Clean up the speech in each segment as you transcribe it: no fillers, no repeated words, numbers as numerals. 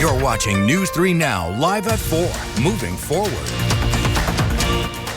You're watching News 3 Now, live at 4, moving forward.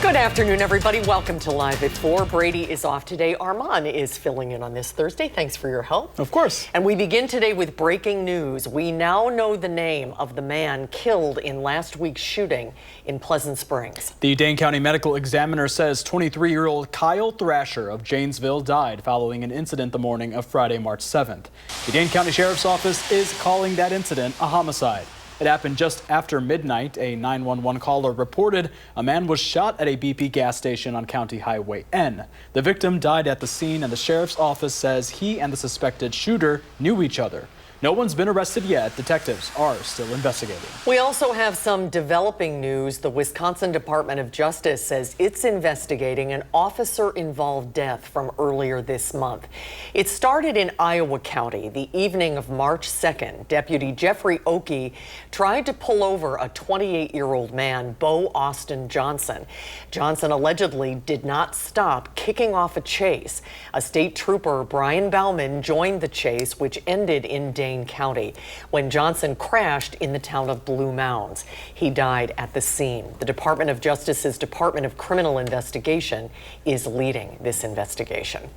Good afternoon, everybody. Welcome to Live at 4. Brady is off today. Armand is filling in on this Thursday. Thanks for your help. Of course. And we begin today with breaking news. We now know the name of the man killed in last week's shooting in Pleasant Springs. The Dane County Medical Examiner says 23-year-old Kyle Thrasher of Janesville died following an incident the morning of Friday, March 7th. The Dane County Sheriff's Office is calling that incident a homicide. It happened just after midnight. A 911 caller reported a man was shot at a BP gas station on County Highway N. The victim died at the scene, and the sheriff's office says he and the suspected shooter knew each other. No one's been arrested yet. Detectives are still investigating. We also have some developing news. The Wisconsin Department of Justice says it's investigating an officer-involved death from earlier this month. It started in Iowa County the evening of March 2nd. Deputy Jeffrey Oakey tried to pull over a 28-year-old man, Bo Austin Johnson. Johnson allegedly did not stop, kicking off a chase. A state trooper, Brian Bauman, joined the chase, which ended in Dane County when Johnson crashed in the town of Blue Mounds. He died at the scene. The Department of Justice's Department of Criminal Investigation is leading this investigation.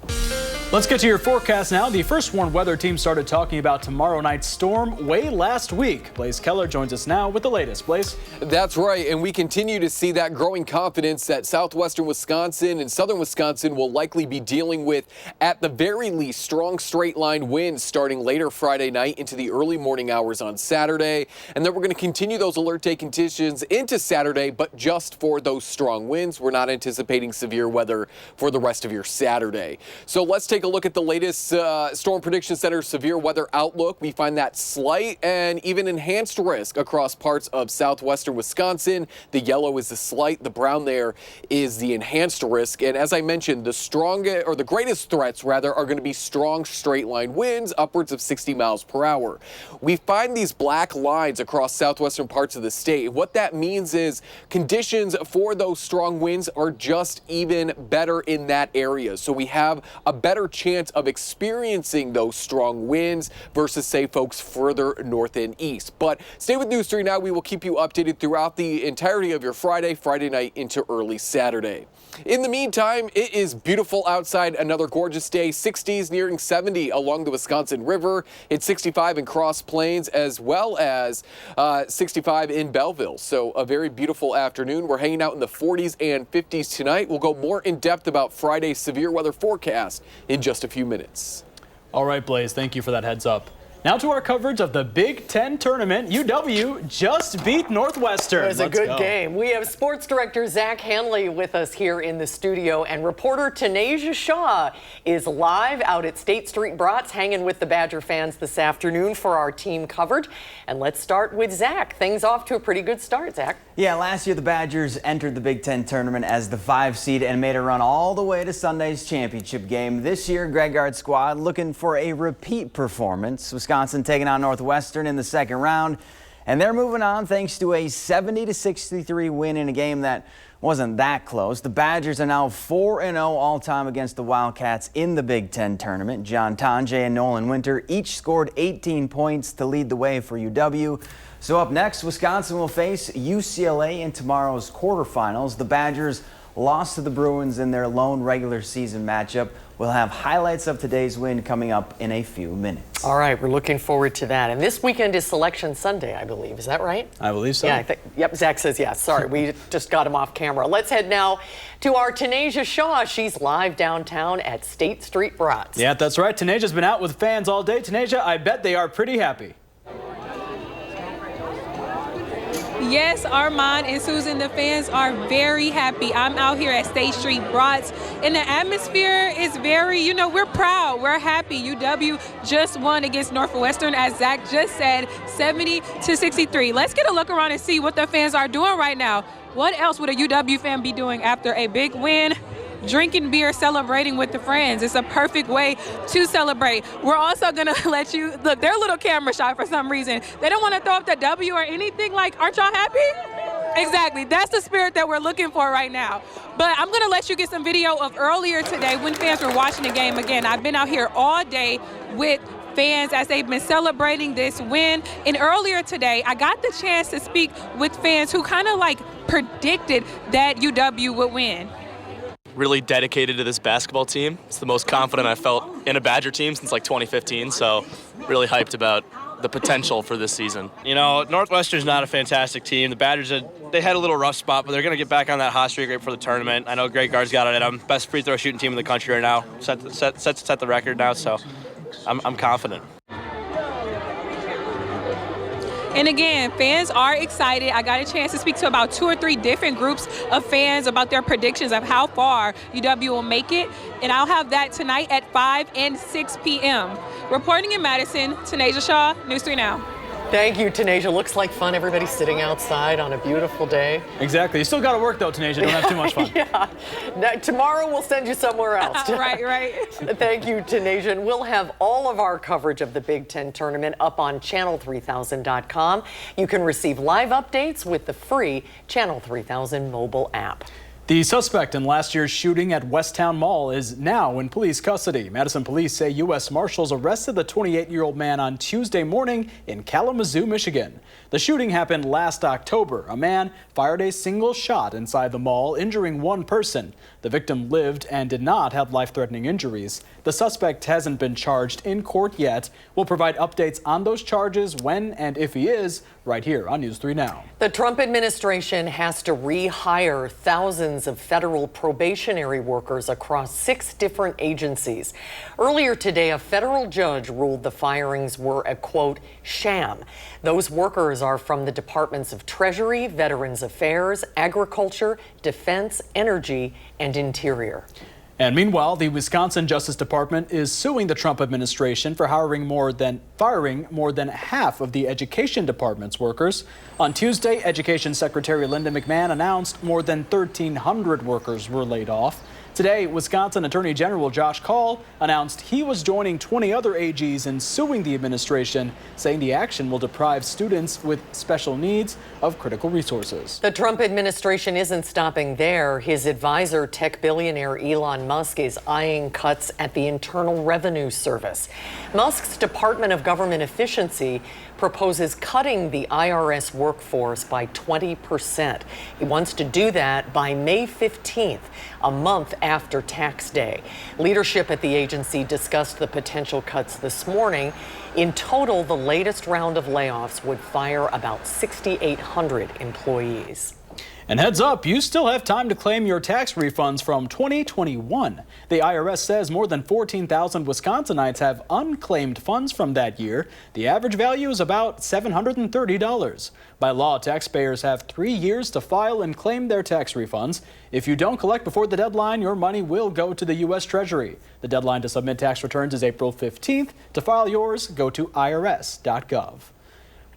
Let's get to your forecast now. The First Warn weather team started talking about tomorrow night's storm way last week. Blaze Keller joins us now with the latest. Blaze? That's right, and we continue to see that growing confidence that southwestern Wisconsin and southern Wisconsin will likely be dealing with, at the very least, strong straight-line winds starting later Friday night into the early morning hours on Saturday. And then we're going to continue those alert day conditions into Saturday, but just for those strong winds. We're not anticipating severe weather for the rest of your Saturday. So let's take a look at the latest Storm Prediction Center severe weather outlook. We find that slight and even enhanced risk across parts of southwestern Wisconsin. The yellow is the slight, the brown there is the enhanced risk. And as I mentioned, the greatest threats rather are going to be strong straight line winds upwards of 60 miles per hour. We find these black lines across southwestern parts of the state. What that means is conditions for those strong winds are just even better in that area. So we have a better chance of experiencing those strong winds versus, say, folks further north and east. But stay with News 3 Now. We will keep you updated throughout the entirety of your Friday night into early Saturday. In the meantime, it is beautiful outside. Another gorgeous day. 60s nearing 70 along the Wisconsin River. It's 65 in Cross Plains as well as 65 in Belleville. So a very beautiful afternoon. We're hanging out in the 40s and 50s tonight. We'll go more in depth about Friday's severe weather forecast in just a few minutes. All right, Blaze, thank you for that heads up. Now to our coverage of the Big Ten tournament. UW just beat Northwestern. It was a good game. We have sports director Zach Hanley with us here in the studio, and reporter Tanasia Shaw is live out at State Street Brats, hanging with the Badger fans this afternoon for our team coverage. And let's start with Zach. Things off to a pretty good start, Zach. Yeah, last year the Badgers entered the Big Ten tournament as the 5 seed and made a run all the way to Sunday's championship game. This year, Greg Gard's squad looking for a repeat performance. Wisconsin taking on Northwestern in the second round, and they're moving on thanks to a 70-63 win in a game that wasn't that close. The Badgers are now 4-0 all-time against the Wildcats in the Big Ten tournament. John Tonje and Nolan Winter each scored 18 points to lead the way for UW. So up next, Wisconsin will face UCLA in tomorrow's quarterfinals. The Badgers lost to the Bruins in their lone regular season matchup. We'll have highlights of today's win coming up in a few minutes. All right, we're looking forward to that. And this weekend is Selection Sunday, I believe. Is that right? I believe so. Yeah, yep, Zach says yes. Sorry, we just got him off camera. Let's head now to our Tanasia Shaw. She's live downtown at State Street Brats. Yeah, that's right. Tanasia's been out with fans all day. Tanasia, I bet they are pretty happy. Yes, Armand and Susan, the fans are very happy. I'm out here at State Street Brats, and the atmosphere is very, we're proud. We're happy. UW just won against Northwestern, as Zach just said, 70-63. Let's get a look around and see what the fans are doing right now. What else would a UW fan be doing after a big win? Drinking beer, celebrating with the friends. It's a perfect way to celebrate. We're also going to let you look, they're a little camera shy for some reason. They don't want to throw up the W or anything. Like, aren't y'all happy? Exactly. That's the spirit that we're looking for right now. But I'm going to let you get some video of earlier today when fans were watching the game. Again, I've been out here all day with fans as they've been celebrating this win. And earlier today, I got the chance to speak with fans who kind of like predicted that UW would win. Really dedicated to this basketball team. It's the most confident I've felt in a Badger team since like 2015, so really hyped about the potential for this season. You know, Northwestern's not a fantastic team. The Badgers, they had a little rough spot, but they're going to get back on that hot streak right for the tournament. I know Greg Gard's got it at them. Best free throw shooting team in the country right now. Set the record now, so I'm confident. And again, fans are excited. I got a chance to speak to about 2 or 3 different groups of fans about their predictions of how far UW will make it. And I'll have that tonight at 5 and 6 p.m. Reporting in Madison, Tanasia Shaw, News 3 Now. Thank you, Tanasia. Looks like fun. Everybody's sitting outside on a beautiful day. Exactly. You still got to work, though, Tanasia. Don't have too much fun. Yeah. Now, tomorrow, we'll send you somewhere else. Right. Thank you, Tanasia. And we'll have all of our coverage of the Big Ten tournament up on channel3000.com. You can receive live updates with the free Channel 3000 mobile app. The suspect in last year's shooting at Westtown Mall is now in police custody. Madison police say U.S. Marshals arrested the 28-year-old man on Tuesday morning in Kalamazoo, Michigan. The shooting happened last October. A man fired a single shot inside the mall, injuring one person. The victim lived and did not have life-threatening injuries. The suspect hasn't been charged in court yet. We'll provide updates on those charges when and if he is right here on News 3 Now. The Trump administration has to rehire thousands of federal probationary workers across 6 different agencies. Earlier today, a federal judge ruled the firings were a, quote, sham. Those workers are from the Departments of Treasury, Veterans Affairs, Agriculture, Defense, Energy, and Interior. And meanwhile, the Wisconsin Justice Department is suing the Trump administration for firing more than half of the Education Department's workers. On Tuesday, Education Secretary Linda McMahon announced more than 1,300 workers were laid off. Today, Wisconsin Attorney General Josh Kaul announced he was joining 20 other AGs in suing the administration, saying the action will deprive students with special needs of critical resources. The Trump administration isn't stopping there. His advisor, tech billionaire Elon Musk, is eyeing cuts at the Internal Revenue Service. Musk's Department of Government Efficiency proposes cutting the IRS workforce by 20%. He wants to do that by May 15th, a month after tax day. Leadership at the agency discussed the potential cuts this morning. In total, the latest round of layoffs would fire about 6,800 employees. And heads up, you still have time to claim your tax refunds from 2021. The IRS says more than 14,000 Wisconsinites have unclaimed funds from that year. The average value is about $730. By law, taxpayers have 3 years to file and claim their tax refunds. If you don't collect before the deadline, your money will go to the U.S. Treasury. The deadline to submit tax returns is April 15th. To file yours, go to irs.gov.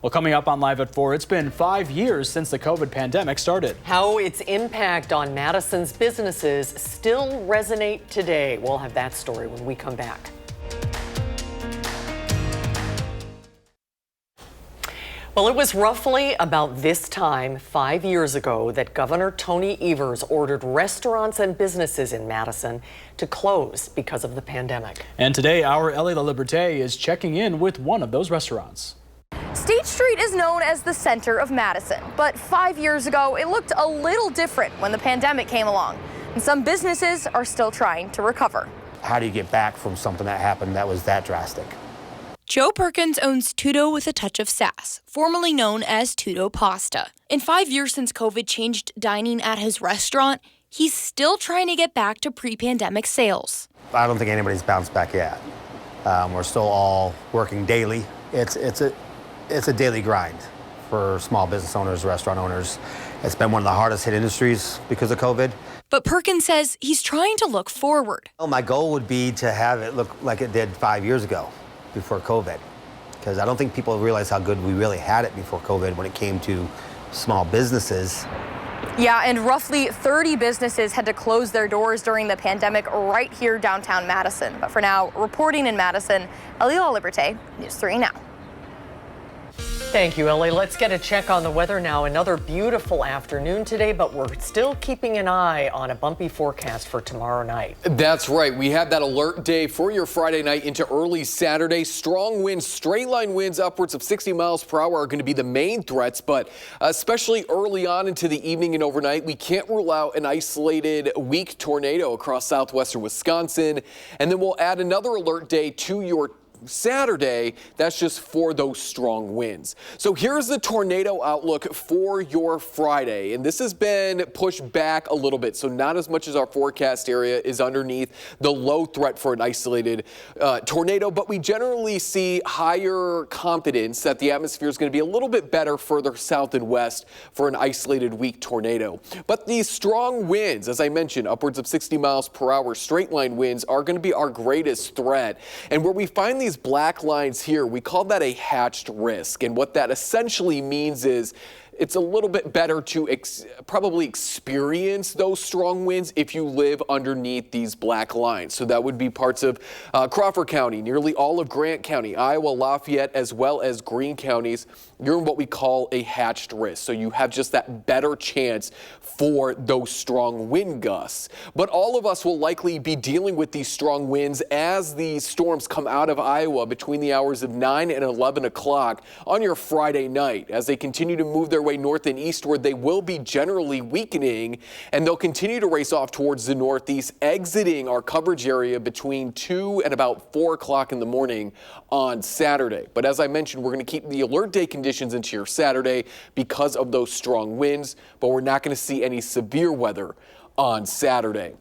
Well, coming up on Live at 4, it's been 5 years since the COVID pandemic started. How its impact on Madison's businesses still resonate today. We'll have that story when we come back. Well, it was roughly about this time 5 years ago that Governor Tony Evers ordered restaurants and businesses in Madison to close because of the pandemic. And today, our Ellie La Liberté is checking in with one of those restaurants. State Street is known as the center of Madison, but 5 years ago, it looked a little different when the pandemic came along, and some businesses are still trying to recover. How do you get back from something that happened that was that drastic? Joe Perkins owns Tutto with a Touch of Sass, formerly known as Tutto Pasta. In 5 years since COVID changed dining at his restaurant, he's still trying to get back to pre-pandemic sales. I don't think anybody's bounced back yet. We're still all working daily. It's a daily grind for small business owners, restaurant owners. It's been one of the hardest hit industries because of COVID. But Perkins says he's trying to look forward. Well, my goal would be to have it look like it did 5 years ago before COVID, because I don't think people realize how good we really had it before COVID when it came to small businesses. Yeah, and roughly 30 businesses had to close their doors during the pandemic right here downtown Madison. But for now, reporting in Madison, Ellie La Liberté, News 3 Now. Thank you, Ellie. Let's get a check on the weather now. Another beautiful afternoon today, but we're still keeping an eye on a bumpy forecast for tomorrow night. That's right. We have that alert day for your Friday night into early Saturday. Strong winds, straight line winds upwards of 60 miles per hour are going to be the main threats, but especially early on into the evening and overnight, we can't rule out an isolated weak tornado across southwestern Wisconsin. And then we'll add another alert day to your Saturday. That's just for those strong winds. So here's the tornado outlook for your Friday, and this has been pushed back a little bit, so not as much as our forecast area is underneath the low threat for an isolated tornado, but we generally see higher confidence that the atmosphere is going to be a little bit better further south and west for an isolated weak tornado. But these strong winds, as I mentioned, upwards of 60 miles per hour straight line winds are going to be our greatest threat. And where we find these black lines here, we call that a hatched risk. And what that essentially means is it's a little bit better to probably experience those strong winds if you live underneath these black lines. So that would be parts of Crawford County, nearly all of Grant County, Iowa, Lafayette, as well as Greene counties. You're in what we call a hatched risk. So you have just that better chance for those strong wind gusts. But all of us will likely be dealing with these strong winds as these storms come out of Iowa between the hours of 9 and 11 o'clock on your Friday night. As they continue to move their way north and eastward, they will be generally weakening, and they'll continue to race off towards the northeast, exiting our coverage area between 2 and about 4 o'clock in the morning on Saturday. But as I mentioned, we're going to keep the alert day conditions into your Saturday because of those strong winds, but we're not going to see any severe weather on Saturday.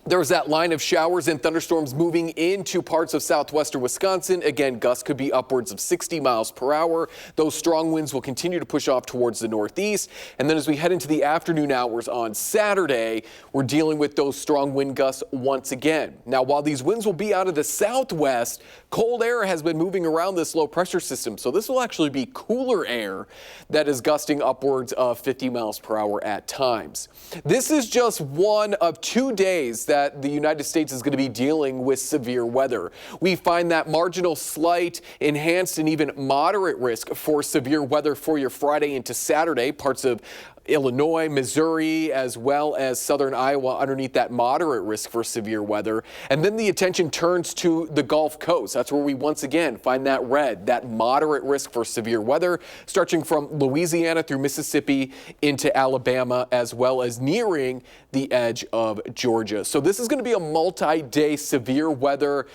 There's that line of showers and thunderstorms moving into parts of southwestern Wisconsin. Again, gusts could be upwards of 60 miles per hour. Those strong winds will continue to push off towards the northeast. And then as we head into the afternoon hours on Saturday, we're dealing with those strong wind gusts once again. Now, while these winds will be out of the southwest, cold air has been moving around this low pressure system. So this will actually be cooler air that is gusting upwards of 50 miles per hour at times. This is just one of 2 days that the United States is going to be dealing with severe weather. We find that marginal, slight, enhanced, and even moderate risk for severe weather for your Friday into Saturday. Parts of Illinois, Missouri, as well as southern Iowa underneath that moderate risk for severe weather. And then the attention turns to the Gulf Coast. That's where we once again find that red, that moderate risk for severe weather, stretching from Louisiana through Mississippi into Alabama, as well as nearing the edge of Georgia. So this is going to be a multi-day severe weather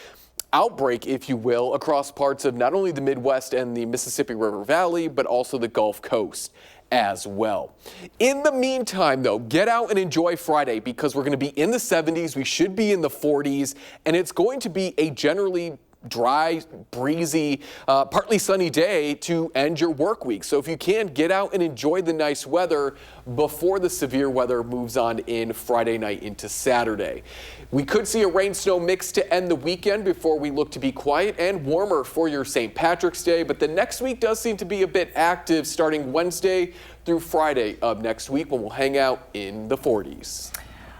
outbreak, if you will, across parts of not only the Midwest and the Mississippi River Valley, but also the Gulf Coast as well. In the meantime, though, get out and enjoy Friday because we're going to be in the 70s. We should be in the 40s, and it's going to be a generally dry, breezy, partly sunny day to end your work week. So if you can, get out and enjoy the nice weather before the severe weather moves on in Friday night into Saturday. We could see a rain-snow mix to end the weekend before we look to be quiet and warmer for your St. Patrick's Day, but the next week does seem to be a bit active starting Wednesday through Friday of next week when we'll hang out in the 40s.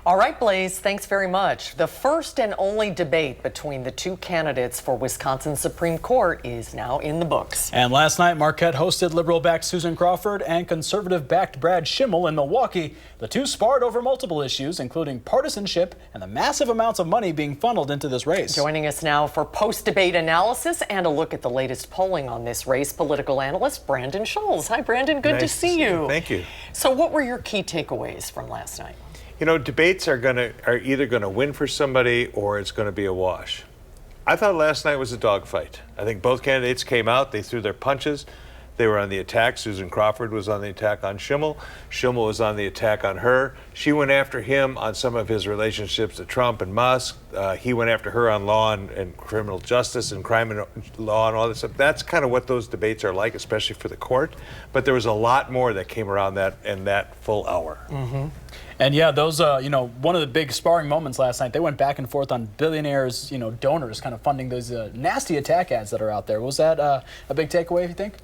All right, Blaze, thanks very much. The first and only debate between the two candidates for Wisconsin Supreme Court is now in the books. And last night, Marquette hosted liberal-backed Susan Crawford and conservative-backed Brad Schimmel in Milwaukee. The two sparred over multiple issues, including partisanship and the massive amounts of money being funneled into this race. Joining us now for post-debate analysis and a look at the latest polling on this race, political analyst Brandon Scholes. Hi, Brandon. Good to see you. Thank you. So what were your key takeaways from last night? You know, debates are either going to win for somebody or it's going to be a wash. I thought last night was a dogfight. I think both candidates came out, they threw their punches. They were on the attack. Susan Crawford was on the attack on Schimmel. Schimmel was on the attack on her. She went after him on some of his relationships to Trump and Musk. He went after her on law and criminal justice and crime and law and all this stuff. That's kind of what those debates are like, especially for the court. But there was a lot more that came around that in that full hour. Mm-hmm. And yeah, those, one of the big sparring moments last night, they went back and forth on billionaires, donors kind of funding those nasty attack ads that are out there. Was that a big takeaway, you think?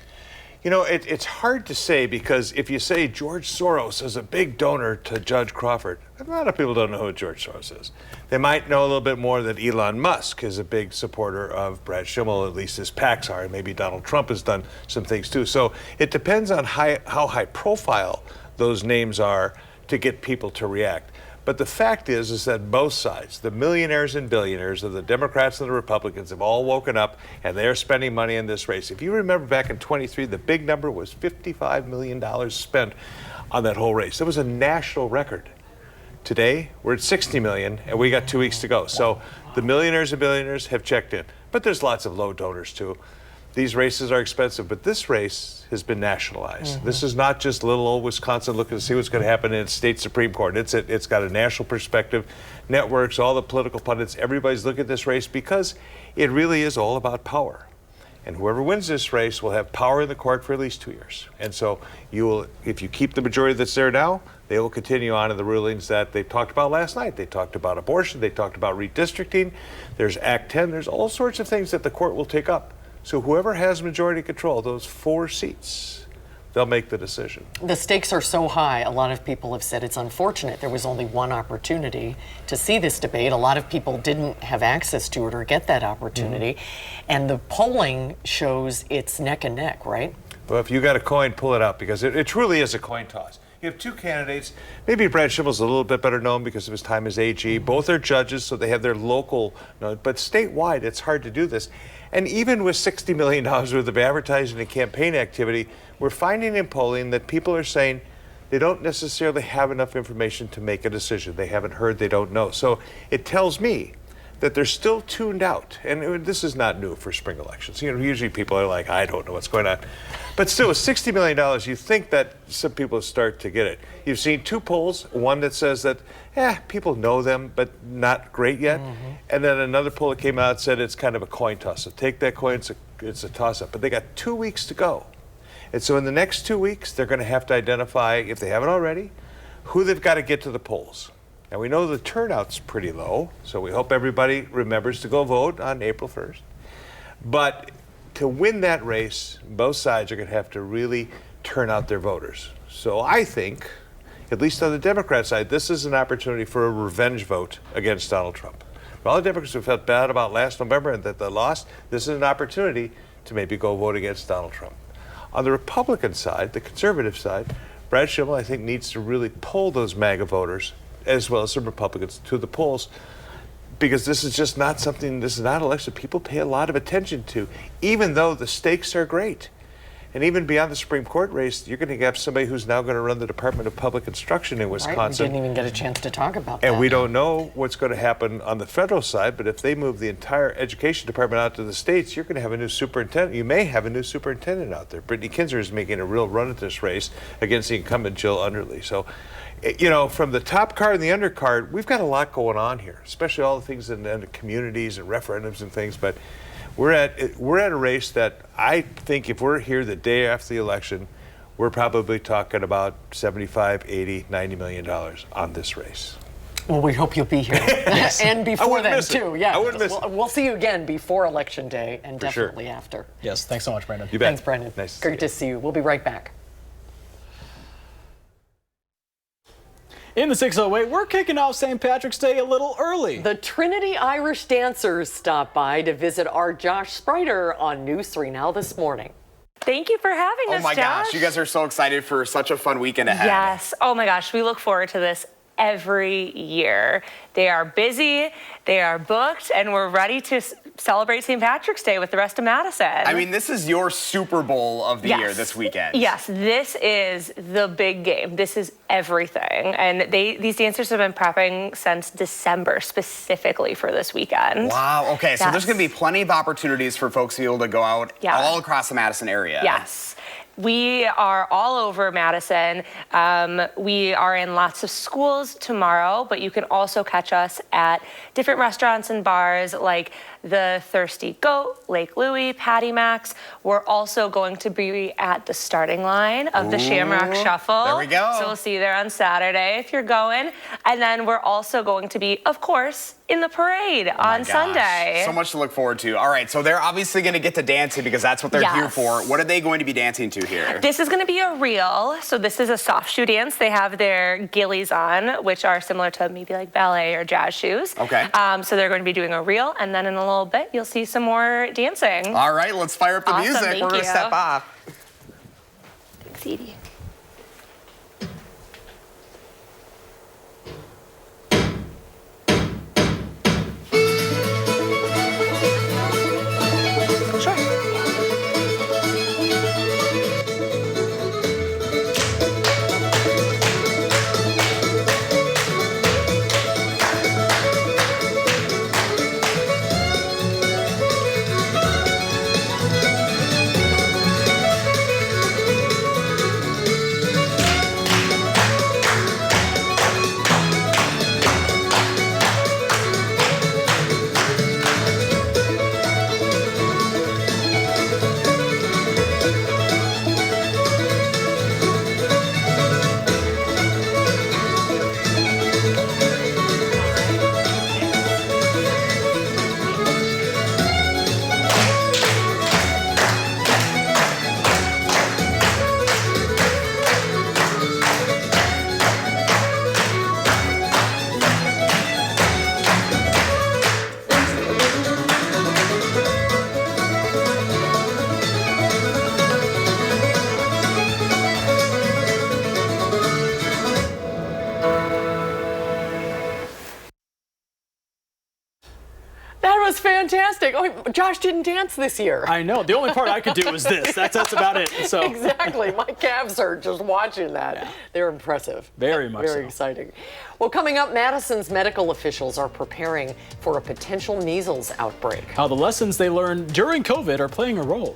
You know, it's hard to say because if you say George Soros is a big donor to Judge Crawford, a lot of people don't know who George Soros is. They might know a little bit more that Elon Musk is a big supporter of Brad Schimmel, at least his PACs are, and maybe Donald Trump has done some things too. So it depends on how high profile those names are to get people to react. But the fact is that both sides, the millionaires and billionaires of the Democrats and the Republicans, have all woken up and they're spending money in this race. If you remember back in 23, the big number was $55 million spent on that whole race. It was a national record. Today, we're at 60 million and we got 2 weeks to go. So the millionaires and billionaires have checked in. But there's lots of low donors too. These races are expensive, but this race has been nationalized. This is not just little old Wisconsin looking to see what's going to happen in its state Supreme Court. It's got a national perspective. Networks, all the political pundits, everybody's looking at this race because it really is all about power. And whoever wins this race will have power in the court for at least 2 years. And so you will, if you keep the majority that's there now, they will continue on in the rulings that they talked about last night. They talked about abortion, they talked about redistricting, there's Act 10, there's all sorts of things that the court will take up. So whoever has majority control, those 4 seats, they'll make the decision. The stakes are so high. A lot of people have said it's unfortunate there was only one opportunity to see this debate. A lot of people didn't have access to it or get that opportunity. And the polling shows it's neck and neck, right? Well, if you got a coin, pull it out because it truly is a coin toss. You have 2 candidates. Maybe Brad Schimmel's a little bit better known because of his time as AG. Both are judges, so they have their local, but statewide, it's hard to do this. And even with $60 million worth of advertising and campaign activity, we're finding in polling that people are saying they don't necessarily have enough information to make a decision. They haven't heard, they don't know. So it tells me that they're still tuned out. And this is not new for spring elections. You know, usually people are like, I don't know what's going on. But still, with $60 million, you think that some people start to get it. You've seen 2 polls, one that says that, people know them, but not great yet. And then another poll that came out said it's kind of a coin toss. So take that coin, it's a toss-up. But they got 2 weeks to go. And so in the next 2 weeks, they're going to have to identify, if they haven't already, who they've got to get to the polls. Now, we know the turnout's pretty low, so we hope everybody remembers to go vote on April 1st. But to win that race, both sides are going to have to really turn out their voters. So I think, at least on the Democrat side, this is an opportunity for a revenge vote against Donald Trump. For all the Democrats who felt bad about last November and that they lost, this is an opportunity to maybe go vote against Donald Trump. On the Republican side, the conservative side, Brad Schimmel, I think, needs to really pull those MAGA voters, as well as some Republicans, to the polls, because this is just not something, this is not an election people pay a lot of attention to, even though the stakes are great. And even beyond the Supreme Court race, you're going to have somebody who's now going to run the Department of Public Instruction in Wisconsin. Right, we didn't even get a chance to talk about that. And we don't know what's going to happen on the federal side, but if they move the entire education department out to the states, you're going to have a new superintendent. You may have a new superintendent out there. Brittany Kinzer is making a real run at this race against the incumbent Jill Underly. So, you know, from the top card and the undercard, we've got a lot going on here, especially all the things in the communities and referendums and things, but we're at a race that I think if we're here the day after the election, we're probably talking about $75, $80, $90 million on this race. Well, we hope you'll be here. And before then, too. Yeah. I wouldn't miss it. We'll see you again before Election Day and For sure. definitely after. Yes, thanks so much, Brandon. You bet. Thanks, Brandon. Nice Great to see you. We'll be right back. In the 608, we're kicking off St. Patrick's Day a little early. The Trinity Irish Dancers stopped by to visit our Josh Spreiter on News 3 Now this morning. Thank you for having us, Oh my Josh. gosh, you guys are so excited for such a fun weekend ahead. Yes. Oh my gosh, we look forward to this every year. They are busy, they are booked, and we're ready to celebrate St. Patrick's Day with the rest of Madison. I mean, this is your Super Bowl of the year this weekend. Yes, this is the big game. This is everything. And these dancers have been prepping since December specifically for this weekend. Wow, okay, so there's going to be plenty of opportunities for folks to be able to go out all across the Madison area. Yes. We are all over Madison. We are in lots of schools tomorrow, but you can also catch us at different restaurants and bars like the Thirsty Goat, Lake Louie, Patty Max. We're also going to be at the starting line of the Shamrock Shuffle. There we go. So we'll see you there on Saturday if you're going. And then we're also going to be, of course, in the parade on Sunday. So much to look forward to. All right, so they're obviously going to get to dancing because that's what they're here for. What are they going to be dancing to here? This is going to be a reel. So this is a soft shoe dance. They have their gillies on, which are similar to maybe like ballet or jazz shoes. Okay. So they're going to be doing a reel, and then in a little bit, you'll see some more dancing. All right, let's fire up the Awesome, music. thank We're going to you. step off. Thanks, Edie. Fantastic. Oh, Josh didn't dance this year. I know. The only part I could do was this. That's about it. So Exactly. My calves hurt just watching that. Yeah. They're impressive. Very much Very exciting. Well, coming up, Madison's medical officials are preparing for a potential measles outbreak. How the lessons they learned during COVID are playing a role.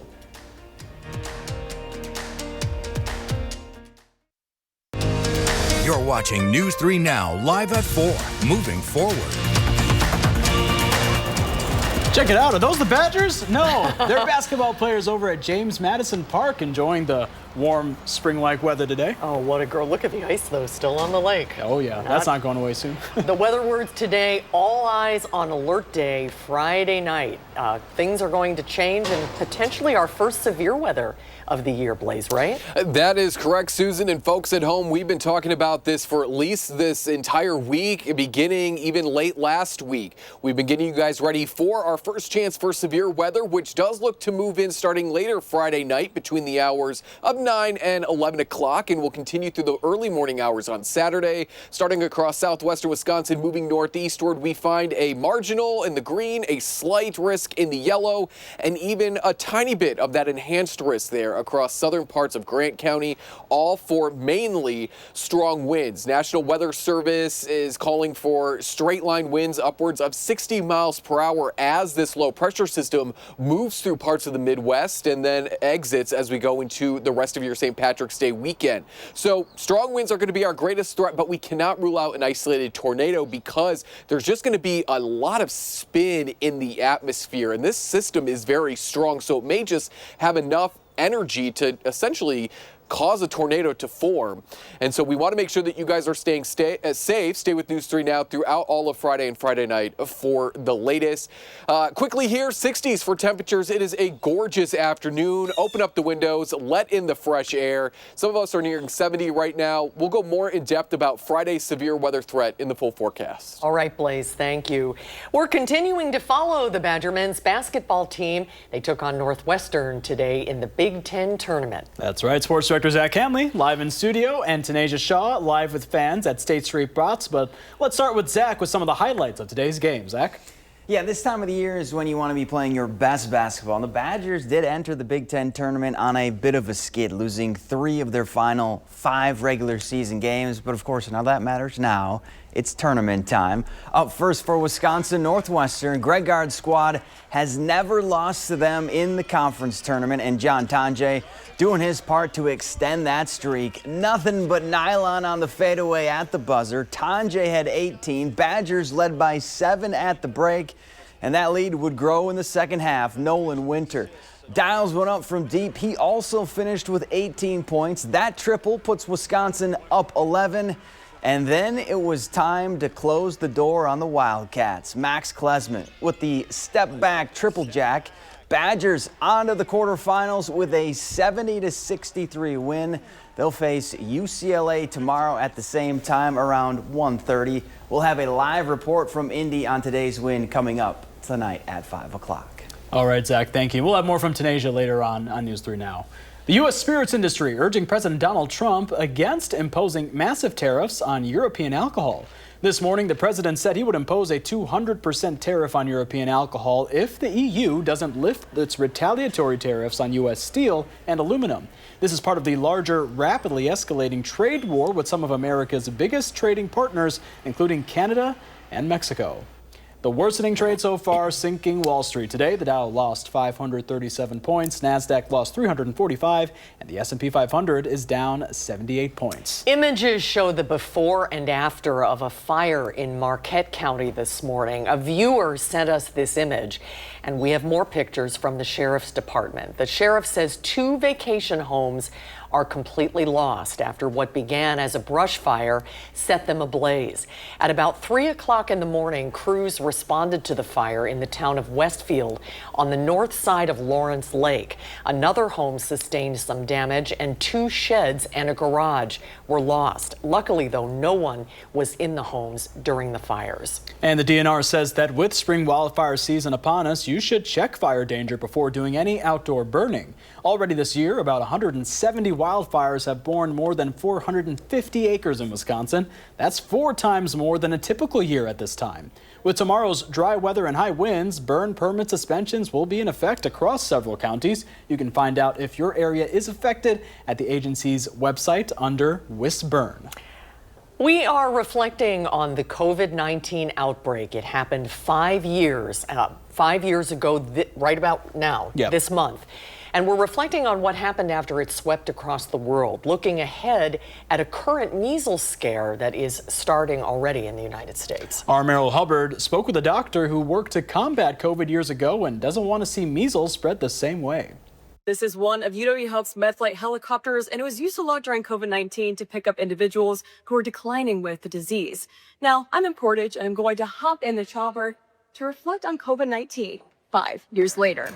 You're watching News 3 Now, live at 4, moving forward. Check it out. Are those the Badgers? No, they're basketball players over at James Madison Park enjoying the warm spring-like weather today. Oh, what a girl. Look at the ice, though, still on the lake. Oh, yeah. That's not going away soon. The weather words today, all eyes on alert day, Friday night. Things are going to change and potentially our first severe weather of the year, Blaze, right? That is correct, Susan. And folks at home, we've been talking about this for at least this entire week, beginning even late last week. We've been getting you guys ready for our first chance for severe weather, which does look to move in starting later Friday night between the hours of 9 and 11 o'clock, and will continue through the early morning hours on Saturday. Starting across southwestern Wisconsin, moving northeastward, we find a marginal in the green, a slight risk in the yellow, and even a tiny bit of that enhanced risk there across southern parts of Grant County, all for mainly strong winds. National Weather Service is calling for straight line winds upwards of 60 miles per hour as this low pressure system moves through parts of the Midwest and then exits as we go into the rest of your St. Patrick's Day weekend. So strong winds are going to be our greatest threat, but we cannot rule out an isolated tornado because there's just going to be a lot of spin in the atmosphere, and this system is very strong, so it may just have enough energy to essentially cause a tornado to form. And so we want to make sure that you guys are staying safe. Stay with News 3 Now throughout all of Friday and Friday night for the latest. Quickly here, 60s for temperatures. It is a gorgeous afternoon. Open up the windows, let in the fresh air. Some of us are nearing 70 right now. We'll go more in depth about Friday's severe weather threat in the full forecast. All right, Blaze, thank you. We're continuing to follow the Badger men's basketball team. They took on Northwestern today in the Big Ten tournament. That's right. Sports Director Zach Hanley live in studio, and Tanasia Shaw live with fans at State Street Brats. But let's start with Zach with some of the highlights of today's game. Zach? Yeah, this time of the year is when you want to be playing your best basketball. And the Badgers did enter the Big Ten tournament on a bit of a skid, losing 3 of their final 5 regular season games. But of course, none of that matters now. It's tournament time. Up first for Wisconsin Northwestern, Greg Gard's squad has never lost to them in the conference tournament, and John Tanjay doing his part to extend that streak. Nothing but nylon on the fadeaway at the buzzer. Tanjay had 18. Badgers led by 7 at the break. and that lead would grow in the second half. Nolan Winter dials one up from deep. He also finished with 18 points. That triple puts Wisconsin up 11. And then it was time to close the door on the Wildcats. Max Klesman with the step-back triple jack. Badgers onto the quarterfinals with a 70-63 win. They'll face UCLA tomorrow at the same time around 1:30. We'll have a live report from Indy on today's win coming up tonight at 5 o'clock. All right, Zach, thank you. We'll have more from Tanasia later on News 3 Now. The U.S. spirits industry urging President Donald Trump against imposing massive tariffs on European alcohol. This morning, the president said he would impose a 200% tariff on European alcohol if the EU doesn't lift its retaliatory tariffs on U.S. steel and aluminum. This is part of the larger, rapidly escalating trade war with some of America's biggest trading partners, including Canada and Mexico. The worsening trade so far sinking Wall Street today. The Dow lost 537 points, NASDAQ lost 345, and the S&P 500 is down 78 points. Images show the before and after of a fire in Marquette County this morning. A viewer sent us this image, and we have more pictures from the Sheriff's Department. The sheriff says 2 vacation homes are completely lost after what began as a brush fire set them ablaze. At about 3 o'clock in the morning, crews responded to the fire in the town of Westfield on the north side of Lawrence Lake. Another home sustained some damage, and 2 sheds and a garage were lost. Luckily, though, no one was in the homes during the fires. And the DNR says that with spring wildfire season upon us, you should check fire danger before doing any outdoor burning. Already this year, about 170 wildfires have burned more than 450 acres in Wisconsin. That's 4 times more than a typical year at this time. With tomorrow's dry weather and high winds, burn permit suspensions will be in effect across several counties. You can find out if your area is affected at the agency's website under WISC Burn. We are reflecting on the COVID-19 outbreak. It happened 5 years ago, right about now, this month. And we're reflecting on what happened after it swept across the world, looking ahead at a current measles scare that is starting already in the United States. Our Merrill Hubbard spoke with a doctor who worked to combat COVID years ago and doesn't want to see measles spread the same way. This is one of UW Health's MedFlight helicopters, and it was used a lot during COVID-19 to pick up individuals who are declining with the disease. Now, I'm in Portage, and I'm going to hop in the chopper to reflect on COVID-19 5 years later.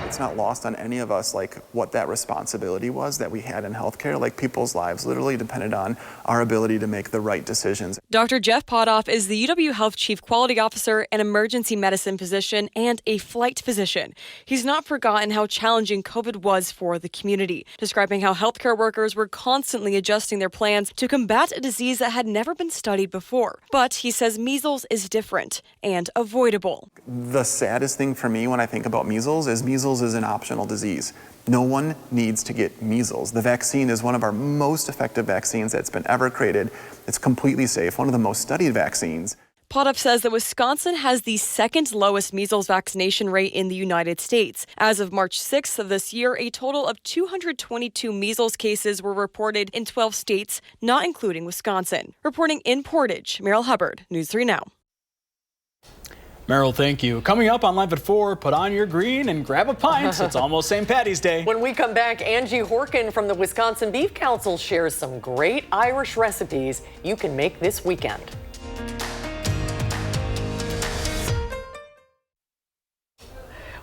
It's not lost on any of us, like, what that responsibility was that we had in healthcare. Like, people's lives literally depended on our ability to make the right decisions. Dr. Jeff Potoff is the UW Health Chief Quality Officer, an emergency medicine physician, and a flight physician. He's not forgotten how challenging COVID was for the community, describing how healthcare workers were constantly adjusting their plans to combat a disease that had never been studied before. But he says measles is different and avoidable. The saddest thing for me when I think about measles is an optional disease. No one needs to get measles. The vaccine is one of our most effective vaccines that's been ever created. It's completely safe, one of the most studied vaccines. Potoff says that Wisconsin has the second lowest measles vaccination rate in the United States. As of March 6th of this year, a total of 222 measles cases were reported in 12 states, not including Wisconsin. Reporting in Portage, Merrill Hubbard, News 3 Now. Merrill, thank you. Coming up on Live at 4, put on your green and grab a pint. It's almost St. Patty's Day. When we come back, Angie Horkin from the Wisconsin Beef Council shares some great Irish recipes you can make this weekend.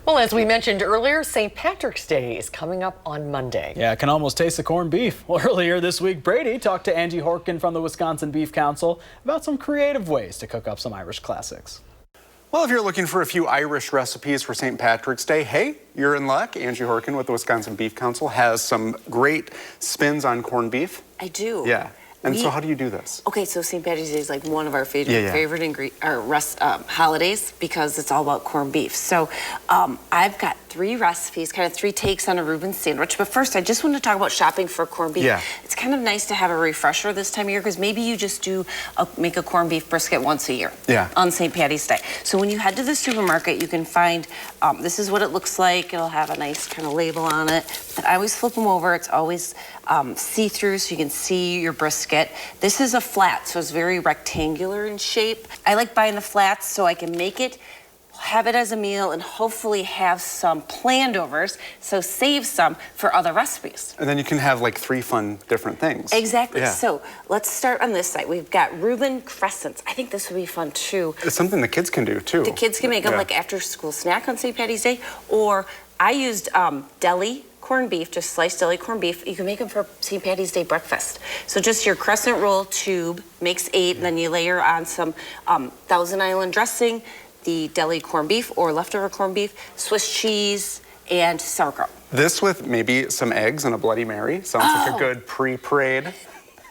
Well, as we mentioned earlier, St. Patrick's Day is coming up on Monday. Yeah, I can almost taste the corned beef. Well, earlier this week, Brady talked to Angie Horkin from the Wisconsin Beef Council about some creative ways to cook up some Irish classics. Well, if you're looking for a few Irish recipes for St. Patrick's Day, hey, you're in luck. Angie Horkin with the Wisconsin Beef Council has some great spins on corned beef. I do. Yeah. And so how do you do this? Okay, so St. Patrick's Day is like one of our favorite holidays because it's all about corned beef. So I've got 3 recipes, kind of 3 takes on a Reuben sandwich. But first, I just want to talk about shopping for corned beef. Yeah. It's kind of nice to have a refresher this time of year because maybe you just make a corned beef brisket once a year on St. Patty's Day. So when you head to the supermarket, you can find, this is what it looks like. It'll have a nice kind of label on it. But I always flip them over. It's always see-through so you can see your brisket. This is a flat, so it's very rectangular in shape. I like buying the flats so I can make it, have it as a meal, and hopefully have some planned overs, so save some for other recipes. And then you can have like 3 fun different things. Exactly. Yeah. So let's start on this side. We've got Reuben crescents. I think this would be fun too. It's something the kids can do too. The kids can make them like after school snack on St. Patty's Day, or I used deli corned beef, just sliced deli corned beef. You can make them for St. Patty's Day breakfast. So just your crescent roll tube makes 8, and then you layer on some Thousand Island dressing, the deli corned beef or leftover corned beef, Swiss cheese, and sauerkraut. This with maybe some eggs and a Bloody Mary. Sounds like a good pre-parade.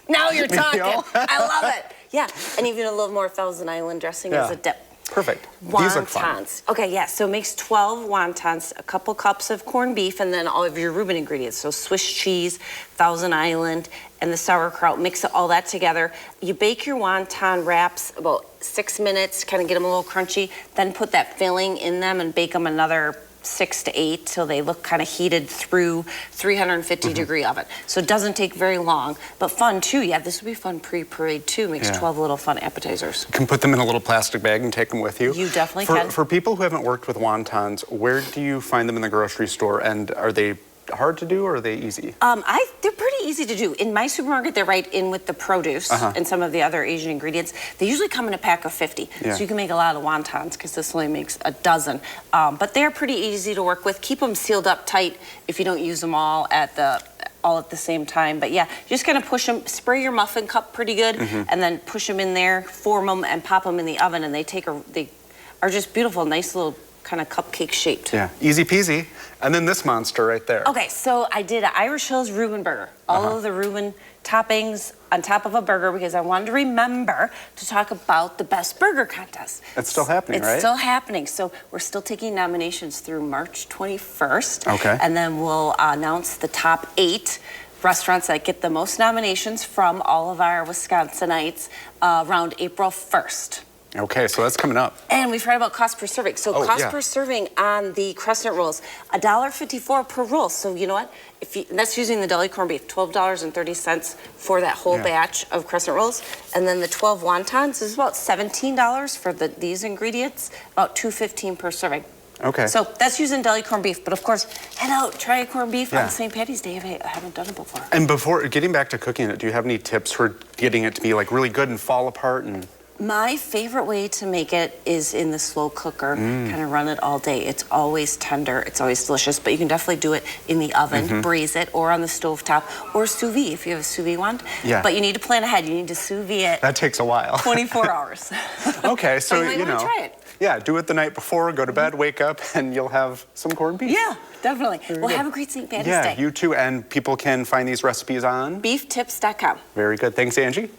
Now you're talking. I love it. Yeah, and even a little more Thousand Island dressing as a dip. Perfect. Wontons. These look fun. Okay, yeah, so it makes 12 wontons, a couple cups of corned beef, and then all of your Reuben ingredients. So Swiss cheese, Thousand Island, and the sauerkraut. Mix all that together. You bake your wonton wraps about 6 minutes, kind of get them a little crunchy, then put that filling in them and bake them another 6 to 8 till they look kind of heated through 350 degree oven. So it doesn't take very long, but fun too. Yeah, this would be fun pre-parade too. Makes 12 little fun appetizers. You can put them in a little plastic bag and take them with you. You definitely can. For people who haven't worked with wontons, where do you find them in the grocery store, and are they hard to do or are they easy? They're pretty easy to do. In my supermarket, they're right in with the produce and some of the other Asian ingredients. They usually come in a pack of 50, so you can make a lot of wontons because this only makes a dozen. But they're pretty easy to work with. Keep them sealed up tight if you don't use them all at the same time. But yeah, you just kind of push them, spray your muffin cup pretty good, and then push them in there, form them, and pop them in the oven, and they are just beautiful, nice little kind of cupcake shaped. Yeah, easy peasy. And then this monster right there. Okay, so I did an Irish Hills Reuben burger. All of the Reuben toppings on top of a burger because I wanted to remember to talk about the best burger contest. It's still happening, right? It's still happening. So we're still taking nominations through March 21st. Okay. And then we'll announce the top 8 restaurants that get the most nominations from all of our Wisconsinites around April 1st. Okay, so that's coming up. And we've heard about cost per serving. So cost per serving on the crescent rolls, $1.54 per roll. So you know what? That's using the deli corned beef, $12.30 for that whole batch of crescent rolls. And then the 12 wontons is about $17 for these ingredients, about $2.15 per serving. Okay. So that's using deli corned beef. But of course, head out, try a corned beef on St. Patty's Day if I haven't done it before. And before getting back to cooking it, do you have any tips for getting it to be like really good and fall apart? And my favorite way to make it is in the slow cooker, kind of run it all day. It's always tender, it's always delicious, but you can definitely do it in the oven, braise it, or on the stovetop, or sous vide if you have a sous vide wand. Yeah. But you need to plan ahead. You need to sous vide it. That takes a while. 24 hours. Okay, so you know. Try it. Yeah, do it the night before, go to bed, wake up, and you'll have some corned beef. Yeah, definitely. Well, have a great St. Patty's Day. Yeah, you too, and people can find these recipes on beeftips.com. Very good. Thanks, Angie.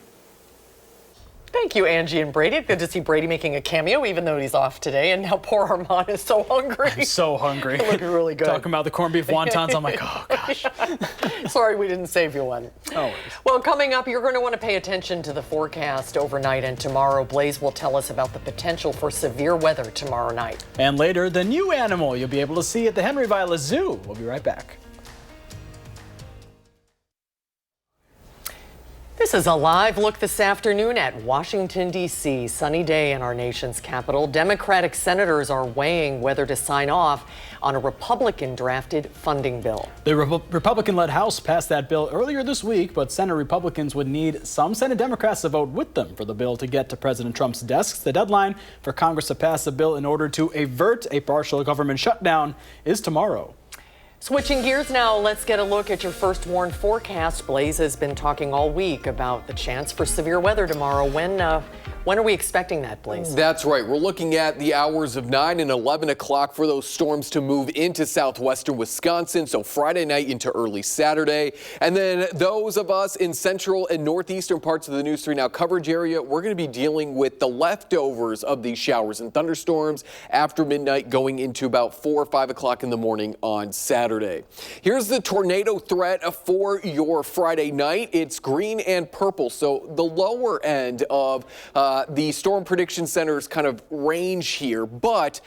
Thank you, Angie and Brady. Good to see Brady making a cameo, even though he's off today. And now poor Armand is so hungry. I'm so hungry. Looking really good. Talking about the corned beef wontons, I'm like, oh, gosh. Sorry we didn't save you one. No worries. Well, coming up, you're going to want to pay attention to the forecast overnight and tomorrow. Blaze will tell us about the potential for severe weather tomorrow night. And later, the new animal you'll be able to see at the Henry Viola Zoo. We'll be right back. This is a live look this afternoon at Washington, D.C. Sunny day in our nation's capital. Democratic senators are weighing whether to sign off on a Republican-drafted funding bill. The Republican-led House passed that bill earlier this week, but Senate Republicans would need some Senate Democrats to vote with them for the bill to get to President Trump's desks. The deadline for Congress to pass the bill in order to avert a partial government shutdown is tomorrow. Switching gears now, let's get a look at your first warned forecast. Blaze has been talking all week about the chance for severe weather tomorrow. When are we expecting that, Blaze? That's right. We're looking at the hours of 9 and 11 o'clock for those storms to move into southwestern Wisconsin. So Friday night into early Saturday. And then those of us in central and northeastern parts of the News 3 Now coverage area, we're going to be dealing with the leftovers of these showers and thunderstorms after midnight going into about 4 or 5 o'clock in the morning on Saturday. Here's the tornado threat for your Friday night. It's green and purple, so the lower end of the Storm Prediction Center's kind of range here, but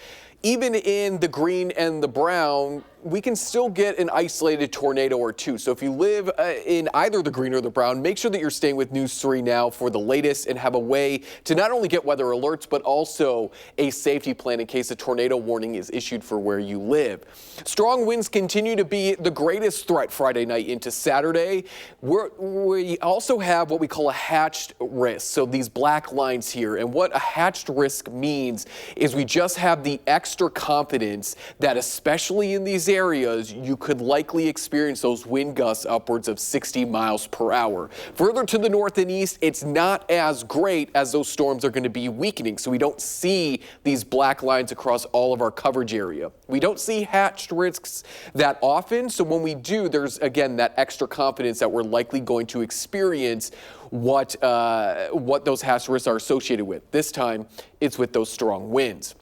even in the green and the brown, we can still get an isolated tornado or two. So if you live in either the green or the brown, make sure that you're staying with News 3 Now for the latest and have a way to not only get weather alerts, but also a safety plan in case a tornado warning is issued for where you live. Strong winds continue to be the greatest threat Friday night into Saturday. We also have what we call a hatched risk. So these black lines here, and what a hatched risk means is we just have the extra confidence that especially in these areas, you could likely experience those wind gusts upwards of 60 miles per hour. Further to the north and east, it's not as great as those storms are going to be weakening. So we don't see these black lines across all of our coverage area. We don't see hatched risks that often. So when we do, there's again that extra confidence that we're likely going to experience what those hatched risks are associated with. This time, it's with those strong winds.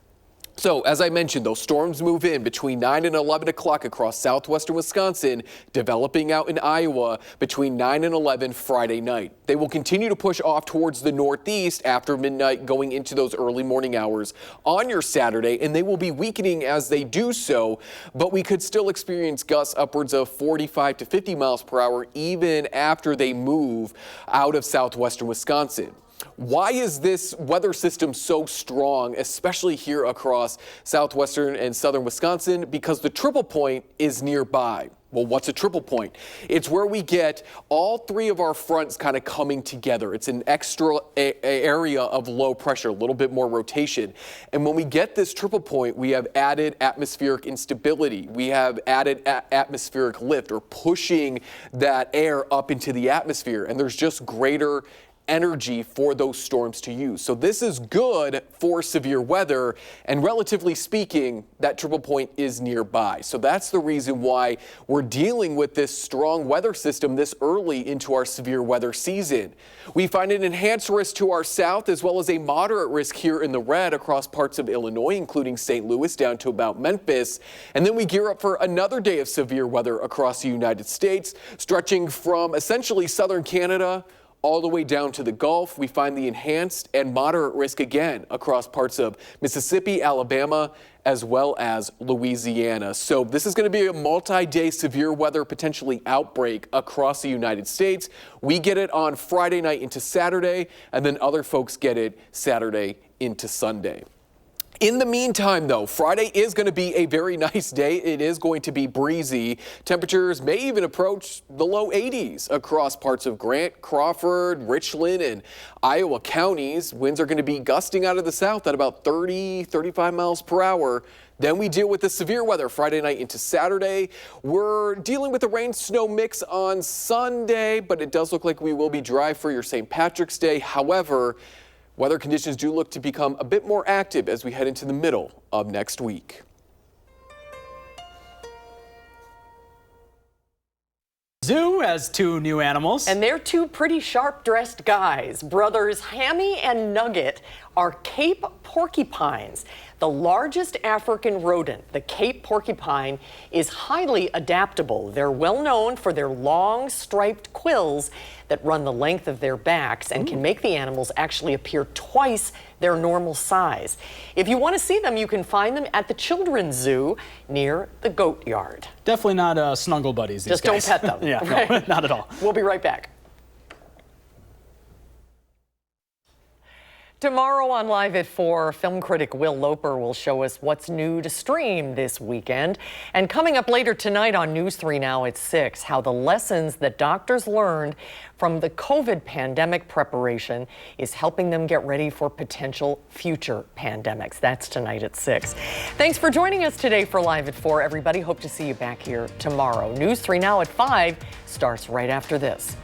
So, as I mentioned, those storms move in between 9 and 11 o'clock across southwestern Wisconsin, developing out in Iowa between 9 and 11 Friday night. They will continue to push off towards the northeast after midnight, going into those early morning hours on your Saturday, and they will be weakening as they do so, but we could still experience gusts upwards of 45 to 50 miles per hour even after they move out of southwestern Wisconsin. Why is this weather system so strong, especially here across southwestern and southern Wisconsin? Because the triple point is nearby. Well, what's a triple point? It's where we get all three of our fronts kind of coming together. It's an extra area of low pressure, a little bit more rotation. And when we get this triple point, we have added atmospheric instability. We have added atmospheric lift, or pushing that air up into the atmosphere. And there's just greater energy for those storms to use. So this is good for severe weather, and relatively speaking, that triple point is nearby. So that's the reason why we're dealing with this strong weather system this early into our severe weather season. We find an enhanced risk to our south, as well as a moderate risk here in the red across parts of Illinois, including St. Louis down to about Memphis. And then we gear up for another day of severe weather across the United States, stretching from essentially southern Canada all the way down to the Gulf. We find the enhanced and moderate risk again across parts of Mississippi, Alabama, as well as Louisiana. So this is going to be a multi-day severe weather potentially outbreak across the United States. We get it on Friday night into Saturday, and then other folks get it Saturday into Sunday. In the meantime, though, Friday is going to be a very nice day. It is going to be breezy. Temperatures may even approach the low 80s across parts of Grant, Crawford, Richland, and Iowa counties. Winds are going to be gusting out of the south at about 30, 35 miles per hour. Then we deal with the severe weather Friday night into Saturday. We're dealing with a rain-snow mix on Sunday, but it does look like we will be dry for your St. Patrick's Day. However, weather conditions do look to become a bit more active as we head into the middle of next week. Zoo has two new animals. And they're two pretty sharp-dressed guys. Brothers Hammy and Nugget are Cape porcupines. The largest African rodent, the Cape porcupine, is highly adaptable. They're well known for their long striped quills that run the length of their backs and can make the animals actually appear twice their normal size. If you want to see them, you can find them at the Children's Zoo near the Goat Yard. Definitely not snuggle buddies, these Just guys. don't pet them. Yeah, right? No, not at all. We'll be right back. Tomorrow on Live at 4, film critic Will Loper will show us what's new to stream this weekend. And coming up later tonight on News 3 Now at 6, how the lessons that doctors learned from the COVID pandemic preparation is helping them get ready for potential future pandemics. That's tonight at 6. Thanks for joining us today for Live at 4, everybody. Hope to see you back here tomorrow. News 3 Now at 5 starts right after this.